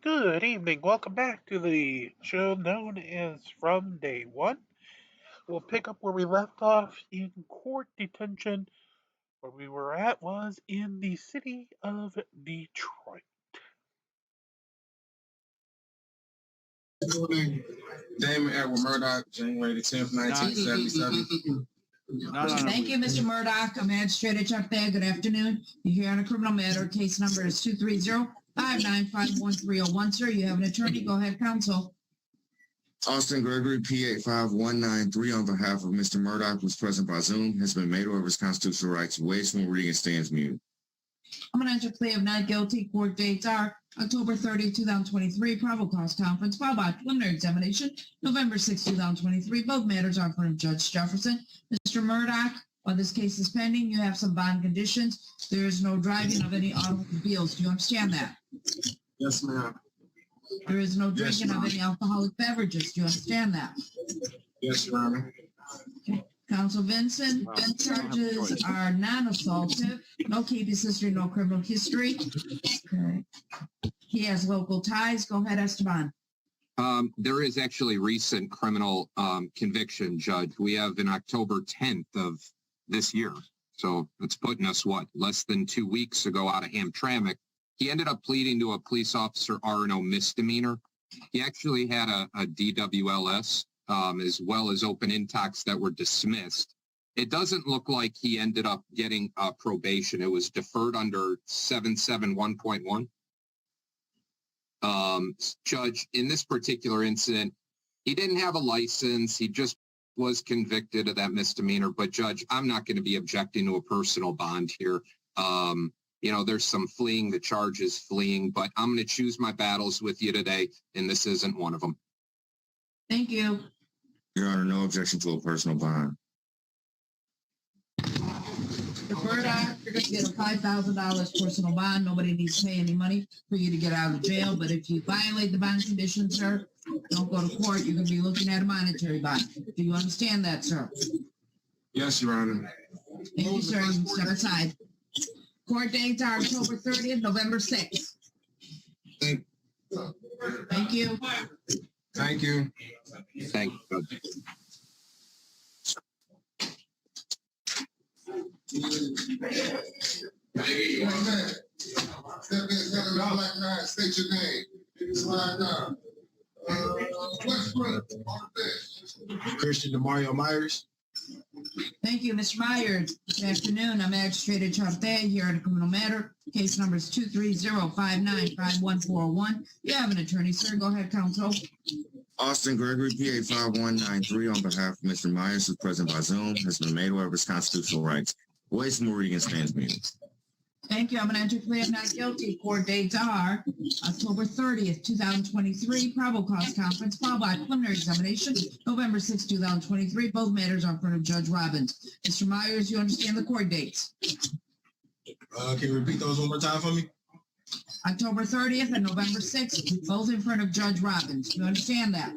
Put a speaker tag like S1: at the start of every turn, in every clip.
S1: Good evening. Welcome back to the show known as From Day One. We'll pick up where we left off in court detention. Where we were at was in the city of Detroit.
S2: Good morning. Damon Edward Murdoch, January the 10th, 1977.
S3: Thank you, Mr. Murdoch. I'm Magistrate Charte. Good afternoon. You're here on a criminal matter. Case number is 230-595-1301. Sir, you have an attorney. Go ahead, counsel.
S2: Austin Gregory, P85193, on behalf of Mr. Murdoch, who's present by Zoom, has been made aware of his constitutional rights, waives from reading and stands mute.
S3: I'm going to enter plea of not guilty. Court dates are October 30, 2023, probable cause conference, followed by preliminary examination, November 6, 2023. Both matters are in front of Judge Jefferson. Mr. Murdoch, while this case is pending, you have some bond conditions. There is no driving of any automobiles. Do you understand that?
S2: Yes, ma'am.
S3: There is no drinking of any alcoholic beverages. Do you understand that?
S2: Yes, Your Honor.
S3: Okay. Counsel Vincent, charges are non-assaultive, no previous history, no criminal history. Okay. He has local ties. Go ahead, Esteban.
S4: There is actually recent criminal conviction, Judge. We have in October 10th of this year. So it's putting us, less than 2 weeks ago out of Hamtramck. He ended up pleading to a police officer R&O misdemeanor. He actually had a DWLS as well as open intox that were dismissed. It doesn't look like he ended up getting probation. It was deferred under 771.1. Judge, in this particular incident, he didn't have a license. He just was convicted of that misdemeanor. But Judge, I'm not going to be objecting to a personal bond here. There's some fleeing. The charge is fleeing, but I'm going to choose my battles with you today, and this isn't one of them.
S3: Thank you.
S2: Your Honor, no objection to a personal bond.
S3: Mr. Murdoch, you're going to get a $5,000 personal bond. Nobody needs to pay any money for you to get out of jail. But if you violate the bond conditions, sir, don't go to court. You're going to be looking at a monetary bond. Do you understand that, sir?
S2: Yes, Your Honor.
S3: Thank you, sir. You can step aside. Court dates are October 30th, November 6th.
S2: Thank
S3: you.
S2: Thank you.
S4: Thank you, Judge.
S2: State your name. Christian DeMario Myers.
S3: Thank you, Mr. Myers. Good afternoon. I'm Magistrate Charte here in a criminal matter. Case number is 230-595-1401. You have an attorney, sir. Go ahead, counsel.
S2: Austin Gregory, P85193, on behalf of Mr. Myers, who's present by Zoom, has been made aware of his constitutional rights. Waives from reading and stands mute.
S3: Thank you. I'm going to enter plea of not guilty. Court dates are October 30th, 2023, probable cause conference, followed by preliminary examination, November 6th, 2023. Both matters are in front of Judge Robbins. Mr. Myers, you understand the court dates?
S5: Can you repeat those one more time for me?
S3: October 30th and November 6th, both in front of Judge Robbins. You understand that?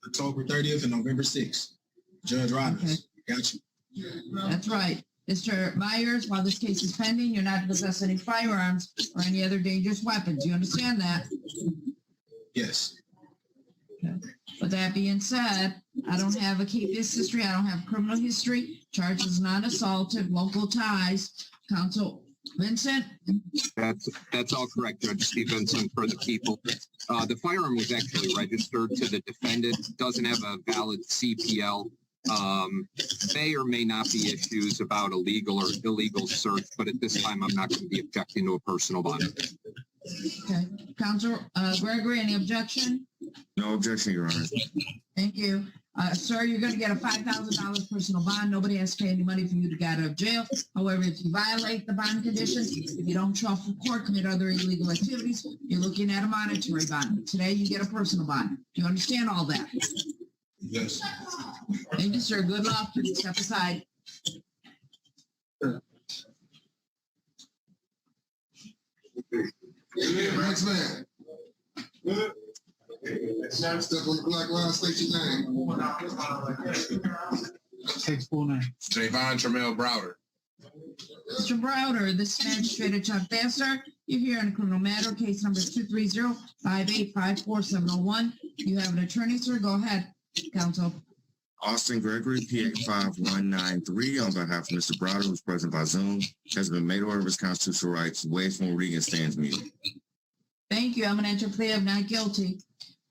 S5: October 30th and November 6th. Judge Robbins.
S3: Okay.
S5: Got you.
S3: That's right. Mr. Myers, while this case is pending, you're not to possess any firearms or any other dangerous weapons. You understand that?
S5: Yes.
S3: Okay. With that being said, I don't have a previous history. I don't have criminal history. Charges non-assaultive, local ties. Counsel Vincent?
S4: That's all correct, Judge Steve Vincent, for the people. The firearm was actually registered to the defendant. Doesn't have a valid CPL. May or may not be issues about a legal or illegal search, but at this time, I'm not going to be objecting to a personal bond.
S3: Okay. Counsel Gregory, any objection?
S2: No objection, Your Honor.
S3: Thank you. Sir, you're going to get a $5,000 personal bond. Nobody has to pay any money for you to get out of jail. However, if you violate the bond conditions, if you don't show up for court, commit other illegal activities, you're looking at a monetary bond. Today, you get a personal bond. Do you understand all that?
S5: Yes.
S3: Thank you, sir. Good luck. Step aside.
S6: Next man. Step on the black line, state your name.
S7: Takes full name.
S6: Javon Tramel Browder.
S3: Mr. Browder, this magistrate at Chuck Sir, You're here on a criminal matter, case number 230-5854701. You have an attorney, sir. Go ahead, counsel.
S2: Austin Gregory, PA 5193, on behalf of Mr. Browder, who's present by Zoom, has been made aware of his constitutional rights, waives from reading and stands mute.
S3: Thank you. I'm going to enter plea of not guilty.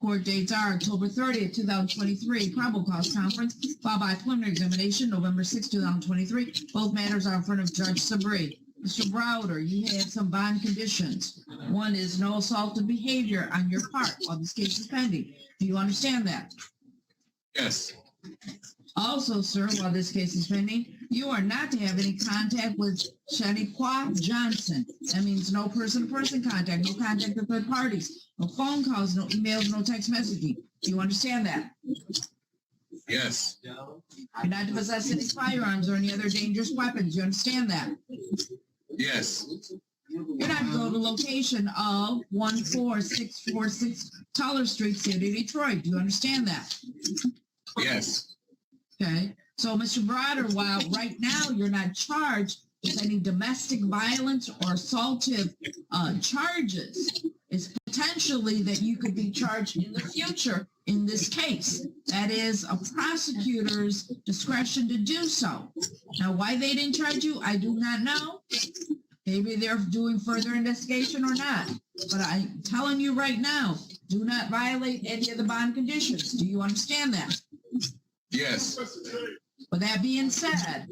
S3: Court dates are October 30th, 2023, probable cause conference, followed by preliminary examination, November 6th, 2023. Both matters are in front of Judge Sabri. Mr. Browder, you have some bond conditions. One is no assaultive behavior on your part while this case is pending. Do you understand that?
S5: Yes.
S3: Also, sir, while this case is pending, you are not to have any contact with Shaniqua Johnson. That means no person-to-person contact, no contact with third parties, no phone calls, no emails, no text messaging. Do you understand that?
S5: Yes.
S3: You're not to possess any firearms or any other dangerous weapons. You understand that?
S5: Yes.
S3: You're not to go to the location of 14646 Tuller Street, City, Detroit. Do you understand that?
S5: Yes.
S3: Okay. So, Mr. Browder, while right now you're not charged with any domestic violence or assaultive charges, it's potentially that you could be charged in the future in this case. That is a prosecutor's discretion to do so. Now, why they didn't charge you, I do not know. Maybe they're doing further investigation or not. But I'm telling you right now, do not violate any of the bond conditions. Do you understand that?
S5: Yes.
S3: With that being said,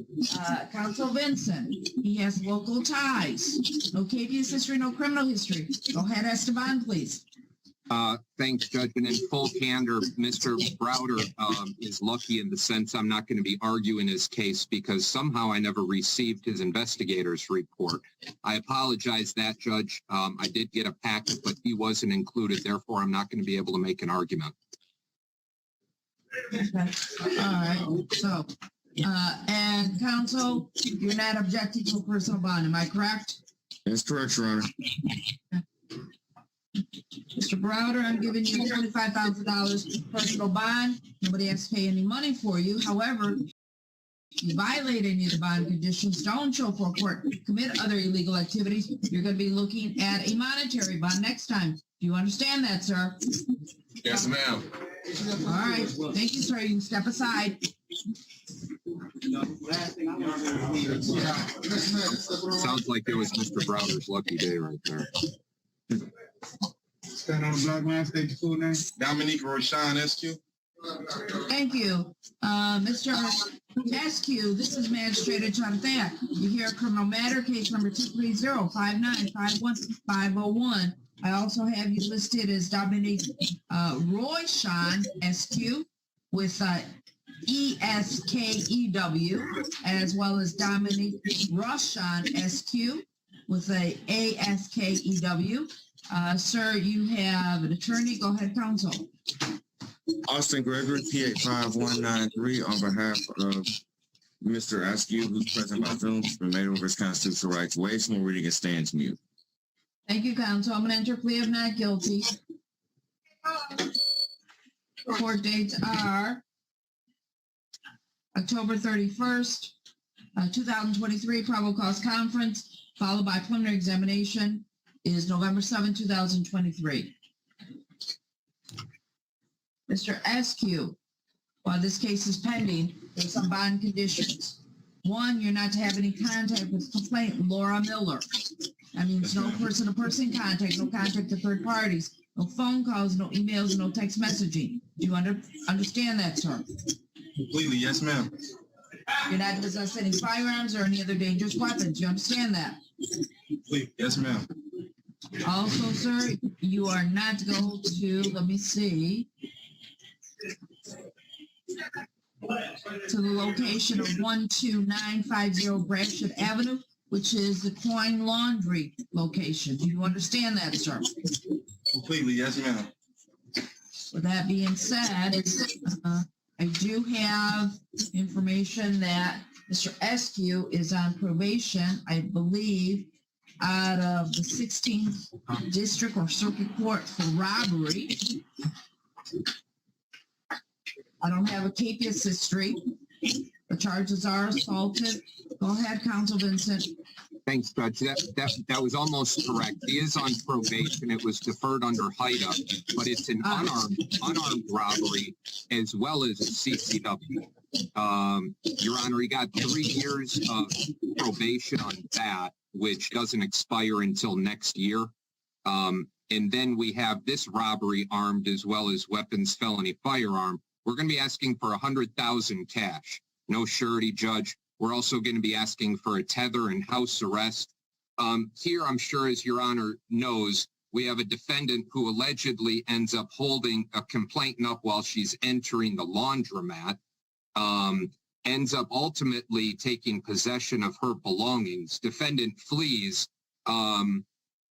S3: Counsel Vincent, he has local ties. No KPS history, no criminal history. Go ahead, Esteban, please.
S4: Thanks, Judge. And in full candor, Mr. Browder is lucky in the sense I'm not going to be arguing his case because somehow I never received his investigator's report. I apologize that, Judge. I did get a packet, but he wasn't included. Therefore, I'm not going to be able to make an argument.
S3: Okay. All right. So, and counsel, you're not objecting to a personal bond, am I correct?
S2: That's correct, Your Honor.
S3: Mr. Browder, I'm giving you $25,000 personal bond. Nobody has to pay any money for you. However, if you violate any of the bond conditions, don't show for court, commit other illegal activities, you're going to be looking at a monetary bond next time. Do you understand that, sir?
S5: Yes, ma'am.
S3: All right. Thank you, sir. You can step aside.
S4: Sounds like it was Mr. Browder's lucky day right there.
S7: Stand on the block, man. State your full name.
S6: Dominique Roshan SQ.
S3: Thank you. Mr. Eskew, this is Magistrate Chanthea. You hear a criminal matter, case number 230-5951-501. I also have you listed as Dominique Royshan SQ with ESKEW, as well as Dominique Roshan SQ with a ASKEW. Sir, you have an attorney. Go ahead, counsel.
S2: Austin Gregory, PA 5193, on behalf of Mr. Askew, who's present by Zoom, has been made over his constitutional rights, waives from reading and stands mute.
S3: Thank you, counsel. I'm going to enter plea of not guilty. Court dates are October 31st, 2023, probable cause conference, followed by preliminary examination is November 7, 2023. Mr. Eskew, while this case is pending, there's some bond conditions. One, you're not to have any contact with complainant Laura Miller. That means no person-to-person contact, no contact to third parties, no phone calls, no emails, no text messaging. Do you understand that, sir?
S5: Completely, yes, ma'am.
S3: You're not to possess any firearms or any other dangerous weapons. You understand that?
S5: Completely, yes, ma'am.
S3: Also, sir, you are not to go to, let me see, to the location of 12950 Bradford Avenue, which is the Coin Laundry location. Do you understand that, sir?
S5: Completely, yes, ma'am.
S3: With that being said, I do have information that Mr. Eskew is on probation, I believe, out of the 16th District or Circuit Court for robbery. I don't have a capious history. The charges are assaulted. Go ahead, Counsel Vincent.
S4: Thanks, Judge. That was almost correct. He is on probation. It was deferred under HIDA, but it's an unarmed robbery as well as a CCW. Your Honor, he got 3 years of probation on that, which doesn't expire until next year. And then we have this robbery armed as well as weapons felony firearm. We're going to be asking for $100,000 cash. No surety, Judge. We're also going to be asking for a tether and house arrest. Here, I'm sure, as Your Honor knows, we have a defendant who allegedly ends up holding a complainant up while she's entering the laundromat, ends up ultimately taking possession of her belongings. Defendant flees.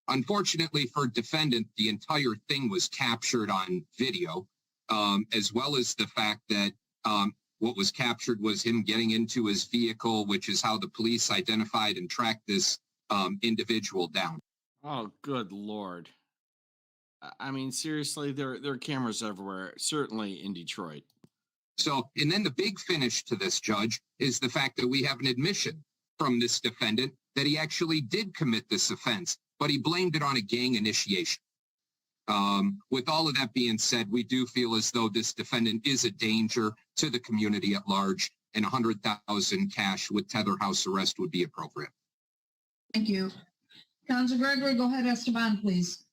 S4: Unfortunately for defendant, the entire thing was captured on video, as well as the fact that what was captured was him getting into his vehicle, which is how the police identified and tracked this individual down.
S8: Oh, good Lord. I mean, seriously, there are cameras everywhere, certainly in Detroit.
S4: So, and then the big finish to this, Judge, is the fact that we have an admission from this defendant that he actually did commit this offense, but he blamed it on a gang initiation. With all of that being said, we do feel as though this defendant is a danger to the community at large, and $100,000 cash with tether house arrest would be appropriate.
S3: Thank you. Councilor Gregory, go ahead, Esteban, please.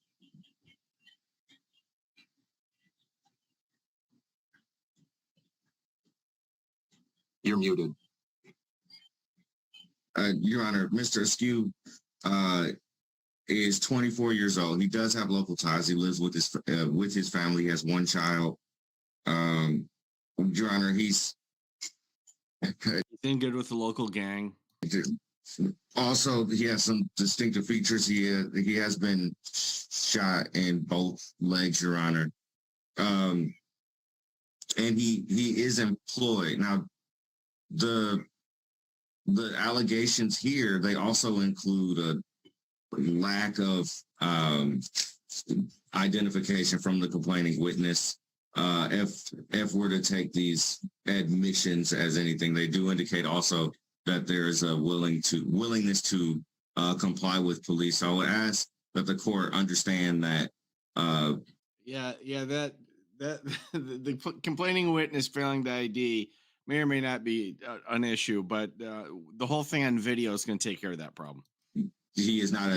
S4: You're muted.
S2: Your Honor, Mr. Askew is 24 years old. He does have local ties. He lives with his family. He has one child. Your Honor, he's
S8: been good with the local gang.
S2: Also, he has some distinctive features. He has been shot in both legs, Your Honor. And he is employed. Now, the allegations here, they also include a lack of identification from the complaining witness. If we're to take these admissions as anything, they do indicate also that there is a willingness to comply with police. So I would ask that the court understand that.
S8: That the complaining witness failing to ID may or may not be an issue, but the whole thing on video is going to take care of that problem.
S2: He is not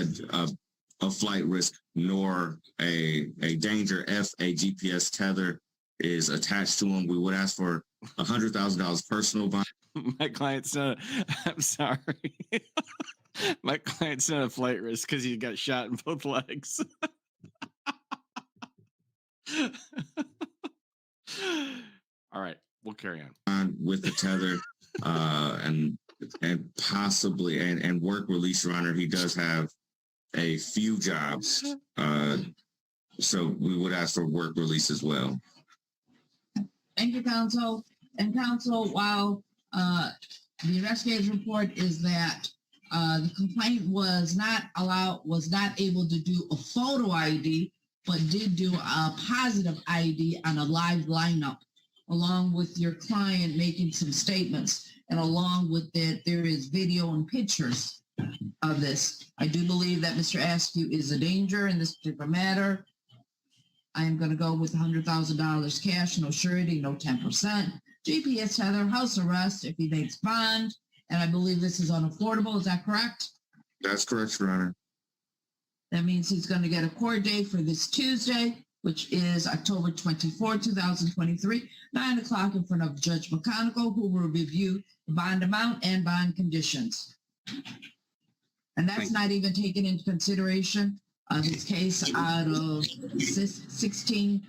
S2: a flight risk nor a danger. If a GPS tether is attached to him, we would ask for $100,000 personal bond.
S8: My client's not. I'm sorry. My client's not a flight risk because he got shot in both legs. All right, we'll carry on
S2: with the tether and possibly and work release, Your Honor. He does have a few jobs, so we would ask for work release as well.
S3: Thank you, counsel. And counsel, while the investigative report is that the complaint was not able to do a photo ID, but did do a positive ID on a live lineup, along with your client making some statements. And along with that, there is video and pictures of this. I do believe that Mr. Askew is a danger in this particular matter. I am going to go with $100,000 cash, no surety, no 10%. GPS tether, house arrest if he makes bond. And I believe this is unaffordable. Is that correct?
S2: That's correct, Your Honor.
S3: That means he's going to get a court date for this Tuesday, which is October 24, 2023, 9 o'clock in front of Judge McConigal, who will review the bond amount and bond conditions. And that's not even taken into consideration his case out of 16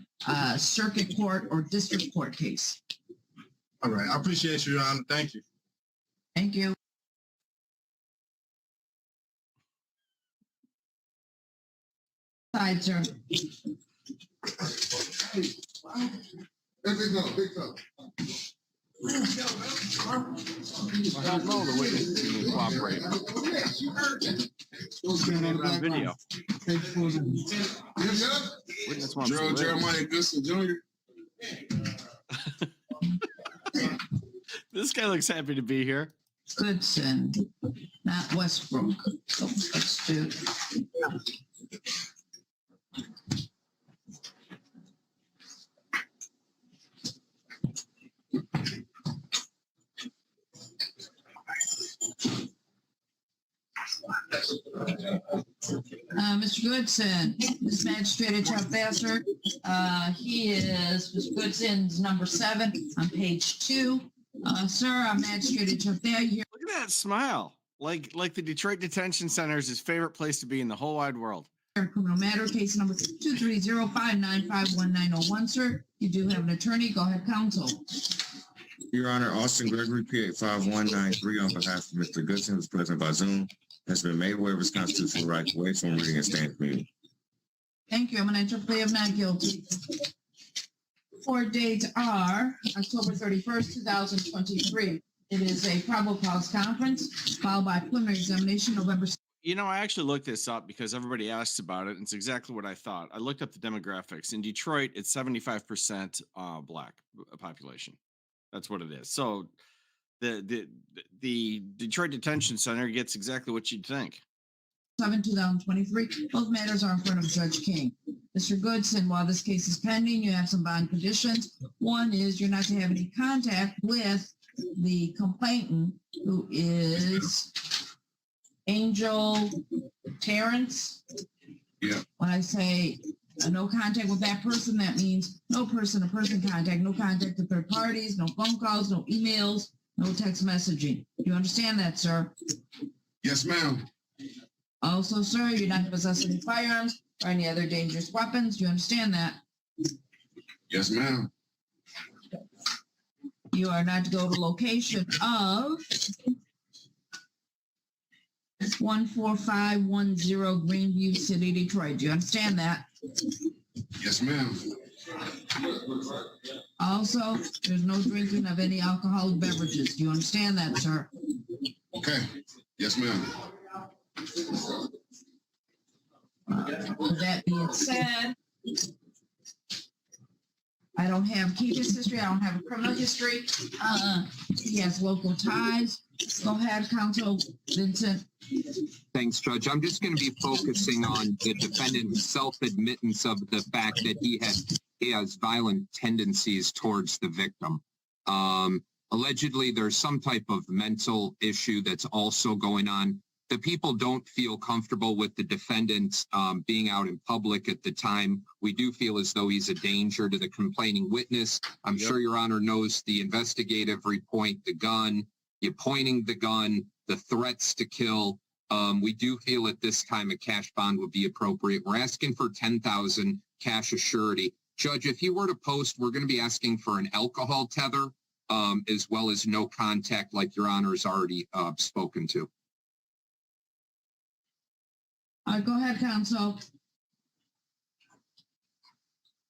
S3: circuit court or district court case.
S6: All right. I appreciate you, Your Honor. Thank you.
S3: Thank you. Side, sir.
S8: I don't know the witness didn't cooperate. On video. Witness wants to live.
S6: Jeremiah Goodson Jr.
S8: This guy looks happy to be here.
S3: Goodson, not Westbrook. So let's do. Mr. Goodson, this magistrate Chuck Vassar, he is, Mr. Goodson's number 7 on page 2. Sir, I'm magistrate Chuck Vassar.
S8: Look at that smile. Like the Detroit Detention Center is his favorite place to be in the whole wide world.
S3: Criminal matter, case number 230-595-1901. Sir, you do have an attorney. Go ahead, counsel.
S2: Your Honor, Austin Gregory, PA 5193, on behalf of Mr. Goodson, who's present by Zoom, has been made aware of his constitutional right to waive from reading and stand community.
S3: Thank you. I'm going to enter plea of not guilty. Court dates are October 31st, 2023. It is a probable cause conference followed by preliminary examination November.
S8: You know, I actually looked this up because everybody asks about it. And it's exactly what I thought. I looked up the demographics. In Detroit, it's 75% Black population. That's what it is. So the Detroit Detention Center gets exactly what you'd think.
S3: 2023. Both matters are in front of Judge King. Mr. Goodson, while this case is pending, you have some bond conditions. One is you're not to have any contact with the complainant, who is Angel Terrence.
S2: Yeah.
S3: When I say no contact with that person, that means no person-to-person contact, no contact with third parties, no phone calls, no emails, no text messaging. Do you understand that, sir?
S6: Yes, ma'am.
S3: Also, sir, you're not to possess any firearms or any other dangerous weapons. Do you understand that?
S6: Yes, ma'am.
S3: You are not to go to location of 14510 Greenview City, Detroit. Do you understand that?
S6: Yes, ma'am.
S3: Also, there's no drinking of any alcoholic beverages. Do you understand that, sir?
S6: Okay. Yes, ma'am.
S3: With that being said, I don't have case history. I don't have a criminal history. He has local ties. Go ahead, Counsel Vincent.
S4: Thanks, Judge. I'm just going to be focusing on the defendant's self-admittance of the fact that he has violent tendencies towards the victim. Allegedly, there's some type of mental issue that's also going on. The people don't feel comfortable with the defendant being out in public at the time. We do feel as though he's a danger to the complaining witness. I'm sure Your Honor knows the investigative repoint the gun, you pointing the gun, the threats to kill. We do feel at this time a cash bond would be appropriate. We're asking for $10,000 cash as surety. Judge, if you were to post, we're going to be asking for an alcohol tether as well as no contact like Your Honor has already spoken to.
S3: Go ahead, Counsel.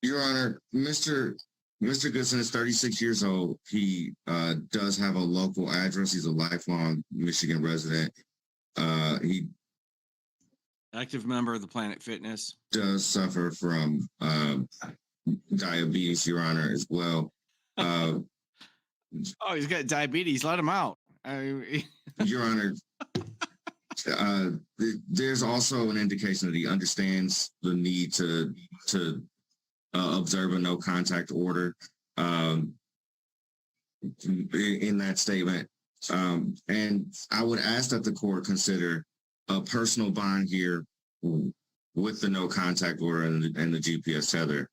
S2: Your Honor, Mr. Goodson is 36 years old. He does have a local address. He's a lifelong Michigan resident. He
S8: Active member of the Planet Fitness.
S2: does suffer from diabetes, Your Honor, as well.
S8: Oh, he's got diabetes. Let him out.
S2: Your Honor, there's also an indication that he understands the need to observe a no contact order in that statement. And I would ask that the court consider a personal bond here with the no contact order and the GPS tether.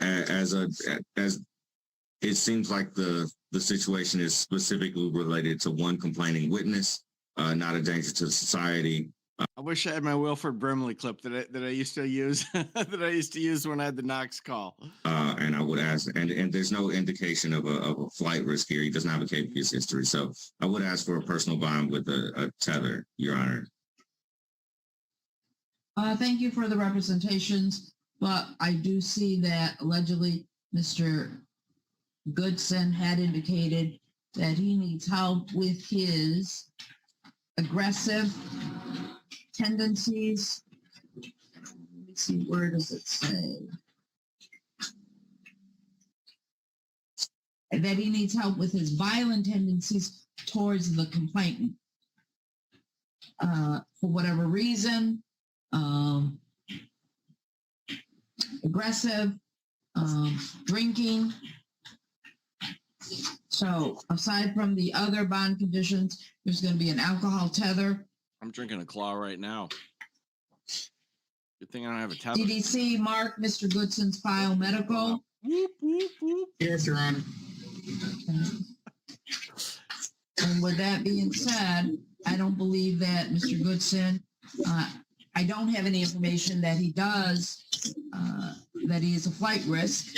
S2: As it seems like the situation is specifically related to one complaining witness, not a danger to society.
S8: I wish I had my Wilford Brimley clip that I used to use when I had the Knox call.
S2: And I would ask, and there's no indication of a flight risk here. He doesn't have a KPS history, so I would ask for a personal bond with a tether, Your Honor.
S3: Thank you for the representations, but I do see that allegedly Mr. Goodson had indicated that he needs help with his aggressive tendencies. Let me see, where does it say? that he needs help with his violent tendencies towards the complainant. For whatever reason, aggressive, drinking. So aside from the other bond conditions, there's going to be an alcohol tether.
S8: I'm drinking a claw right now. Good thing I don't have a tether.
S3: CDC, Mark, Mr. Goodson's file medical.
S8: Whoop, whoop, whoop.
S5: Yes, Your Honor.
S3: And with that being said, I don't believe that Mr. Goodson, I don't have any information that he does, that he is a flight risk,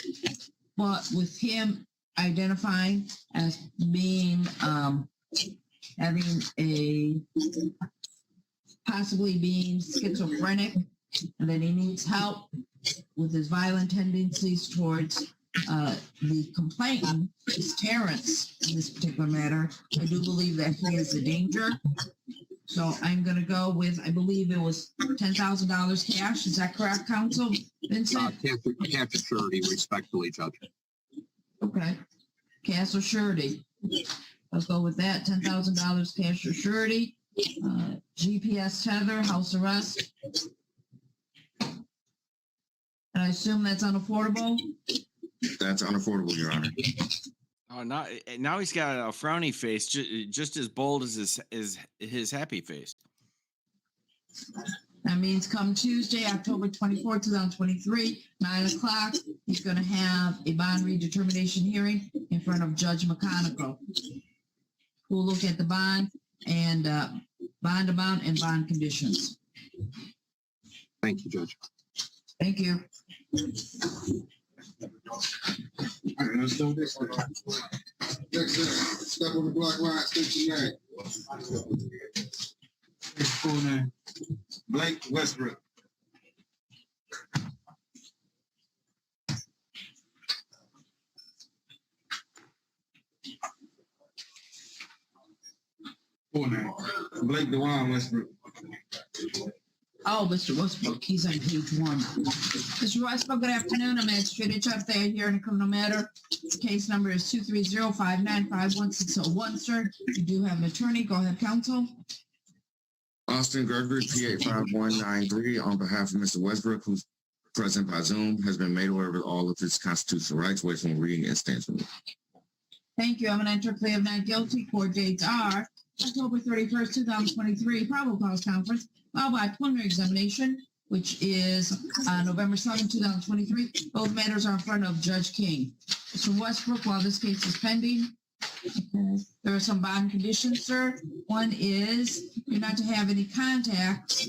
S3: but with him identifying as being, having a, possibly being schizophrenic, and that he needs help with his violent tendencies towards the complainant, is Terrence, in this particular matter. I do believe that he is a danger. So I'm going to go with, I believe it was $10,000 cash. Is that correct, counsel? Vincent?
S4: Cash surety, respectfully, Judge.
S3: Okay. Cash or surety. I'll go with that. $10,000 cash or surety. GPS tether, house arrest. And I assume that's unaffordable?
S2: That's unaffordable, Your Honor.
S8: Oh, now he's got a frowny face, just as bold as his happy face.
S3: That means come Tuesday, October 24, 2023, 9 o'clock, he's going to have a bond redetermination hearing in front of Judge McConicle, who will look at the bond and bond amount and bond conditions.
S4: Thank you, Judge.
S3: Thank you.
S6: All right, let's do this. Next, step on the block line, state your name.
S7: His full name.
S6: Blake Westbrook.
S7: Full name.
S6: Blake DeWine Westbrook.
S3: Oh, Mr. Westbrook, he's on page 1. Mr. Westbrook, good afternoon. I'm Magistrate Chuck there here in a criminal matter. Case number is 230-595-1601, sir. You do have an attorney. Go ahead, counsel.
S2: Austin Gregory, P85193, on behalf of Mr. Westbrook, who's present by Zoom, has been made aware of all of his constitutional rights, waiving from reading and stands with me.
S3: Thank you. I'm going to enter a plea of not guilty. Court dates are October 31st, 2023, probable cause conference, followed by preliminary examination, which is November 7th, 2023. Both matters are in front of Judge King. Mr. Westbrook, while this case is pending, there are some bond conditions, sir. One is you're not to have any contact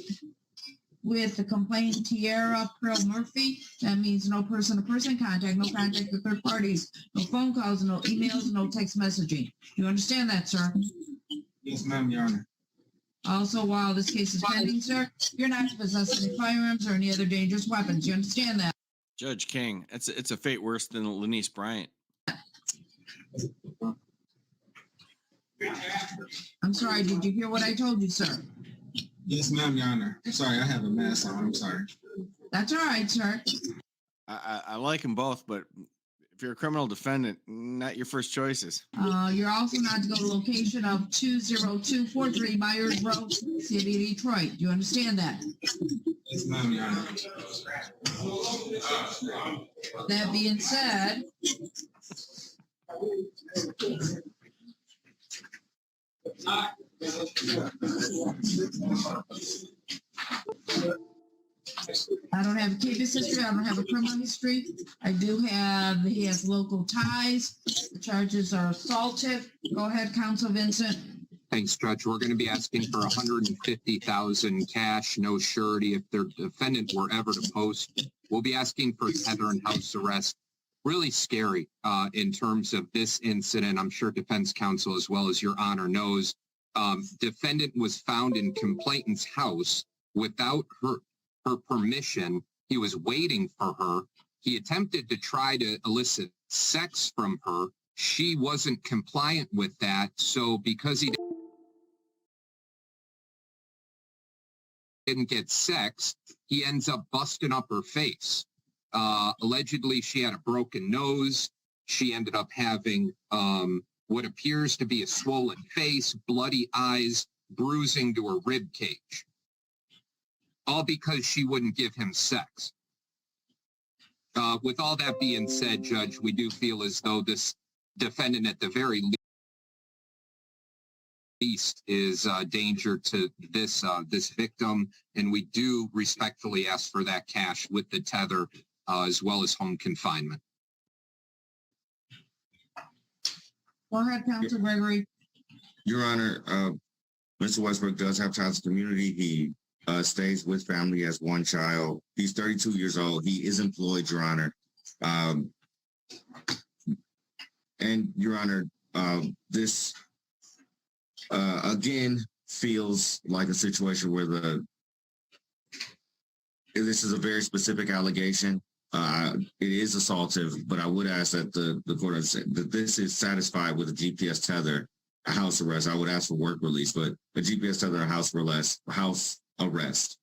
S3: with the complainant Tierra Pearl Murphy. That means no person-to-person contact, no contact with third parties, no phone calls, no emails, no text messaging. You understand that, sir?
S7: Yes, ma'am, Your Honor.
S3: Also, while this case is pending, sir, you're not to possess any firearms or any other dangerous weapons. You understand that?
S8: Judge King, it's a fate worse than Lenice Bryant.
S3: I'm sorry, did you hear what I told you, sir?
S7: Yes, ma'am, Your Honor. Sorry, I have a mask on. I'm sorry.
S3: That's all right, sir.
S8: I like them both, but if you're a criminal defendant, not your first choices.
S3: You're also not to go to location of 20243 Myers Road, City of Detroit. Do you understand that?
S7: Yes, ma'am, Your Honor.
S3: That being said, I don't have a case history. I don't have a criminal history. I do have, he has local ties. The charges are assaultive. Go ahead, Counsel Vincent.
S4: Thanks, Judge. We're going to be asking for $150,000 cash, no surety. If their defendant were ever to post, we'll be asking for tether and house arrest. Really scary in terms of this incident. I'm sure defense counsel, as well as Your Honor, knows. Defendant was found in complainant's house without her permission. He was waiting for her. He attempted to try to elicit sex from her. She wasn't compliant with that. So because he didn't get sex, he ends up busting up her face. Allegedly, she had a broken nose. she ended up having what appears to be a swollen face, bloody eyes, bruising to her rib cage, all because she wouldn't give him sex. With all that being said, Judge, we do feel as though this defendant at the very least is a danger to this victim, and we do respectfully ask for that cash with the tether as well as home confinement.
S3: Go ahead, Counsel Gregory.
S2: Your Honor, Mr. Westbrook does have ties to the community. He stays with family, has one child. He's 32 years old. He is employed, Your Honor. And Your Honor, this again feels like a situation where this is a very specific allegation. It is assaultive, but I would ask that the court that this is satisfied with a GPS tether, a house arrest. I would ask for work release, but a GPS tether, a house arrest.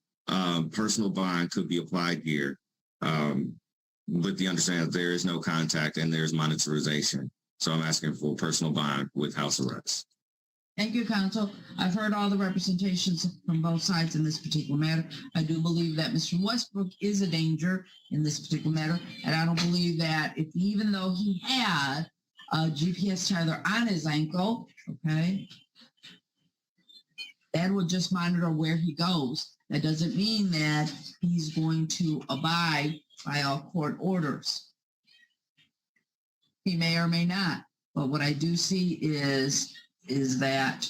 S2: Personal bond could be applied here, with the understanding that there is no contact and there's monetarization. So I'm asking for personal bond with house arrest.
S3: Thank you, Counsel. I've heard all the representations from both sides in this particular matter. I do believe that Mr. Westbrook is a danger in this particular matter, and I don't believe that even though he had a GPS tether on his ankle, okay, that would just monitor where he goes. That doesn't mean that he's going to abide by all court orders. He may or may not, but what I do see is that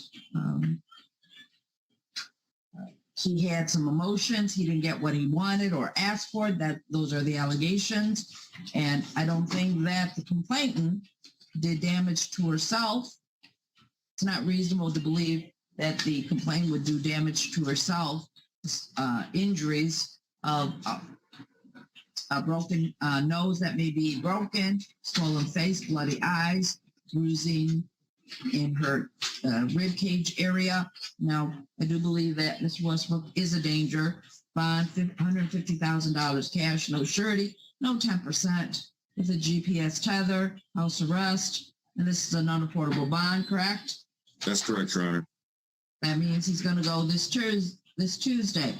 S3: he had some emotions. He didn't get what he wanted or asked for. Those are the allegations. And I don't think that the complainant did damage to herself. It's not reasonable to believe that the complainant would do damage to herself, injuries of a broken nose that may be broken, swollen face, bloody eyes, bruising in her rib cage area. Now, I do believe that Mr. Westbrook is a danger. Bond, $150,000 cash, no surety, no 10%, with a GPS tether, house arrest, and this is a non-affordable bond, correct?
S2: That's correct, Your Honor.
S3: That means he's going to go this Tuesday,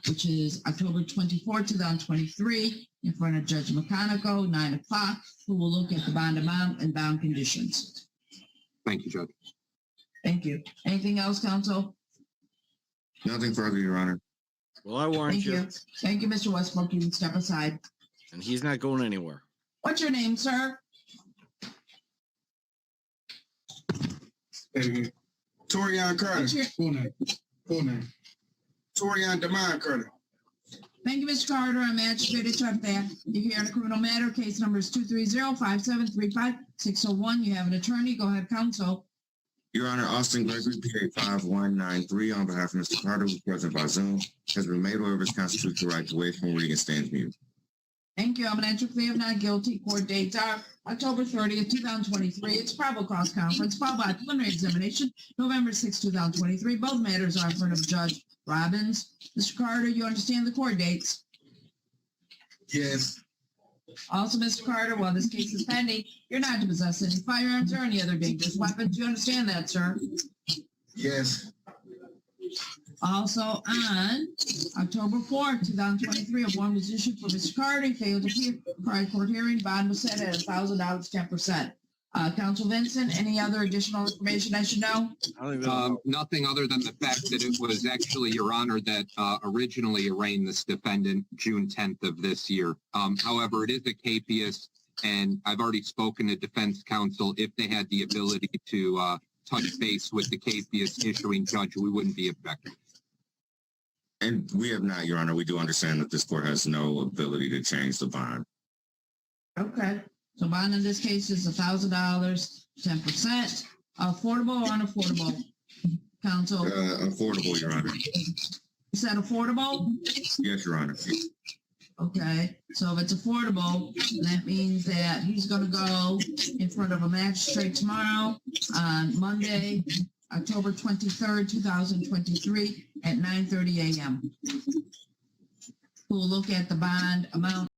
S3: which is October 24, 2023, in front of Judge McConico, 9 o'clock, who will look at the bond amount and bond conditions.
S4: Thank you, Judge.
S3: Thank you. Anything else, Counsel?
S2: Nothing further, Your Honor.
S8: Well, I warned
S3: Thank you. Thank you, Mr. Westbrook. You can step aside.
S8: and he's not going anywhere.
S3: What's your name, sir?
S6: Torian Carter.
S3: What's your-
S6: Full name. Full name. Torian Demond Carter.
S3: Thank you, Mr. Carter. I'm Magistrate Trump. You're here on a criminal matter. Case number is 230-5735-601. You have an attorney. Go ahead, counsel.
S2: Your Honor, Austin Gregory, PA 5193, on behalf of Mr. Carter, who's present by Zoom, has been made aware of his constitutional right to waive from reading and stands mute.
S3: Thank you. I'm an entry plea of not guilty. Court dates are October 30th, 2023. It's probable cause conference, followed by preliminary examination, November 6, 2023. Both matters are in front of Judge Robbins. Mr. Carter, you understand the court dates?
S6: Yes.
S3: Also, Mr. Carter, while this case is pending, you're not to possess any firearms or any other dangerous weapons. You understand that, sir?
S6: Yes.
S3: Also, on October 4th, 2023, a warrant was issued for Mr. Carter. He failed to appear prior court hearing. Bond was set at $1,000, 10%. Counsel Vincent, any other additional information I should know?
S4: Nothing other than the fact that it was actually Your Honor that originally arraigned this defendant June 10th of this year. However, it is a capias, and I've already spoken to defense counsel. If they had the ability to touch base with the capias issuing judge, we wouldn't be objecting.
S2: And we have not, Your Honor. We do understand that this court has no ability to change the bond.
S3: Okay. So bond in this case is $1,000, 10%. Affordable or unaffordable? Counsel?
S2: Affordable, Your Honor.
S3: Is that affordable?
S2: Yes, Your Honor.
S3: Okay. So if it's affordable, that means that he's going to go in front of a magistrate tomorrow on Monday, October 23rd, 2023 at 9:30 a.m. We'll look at the bond amount.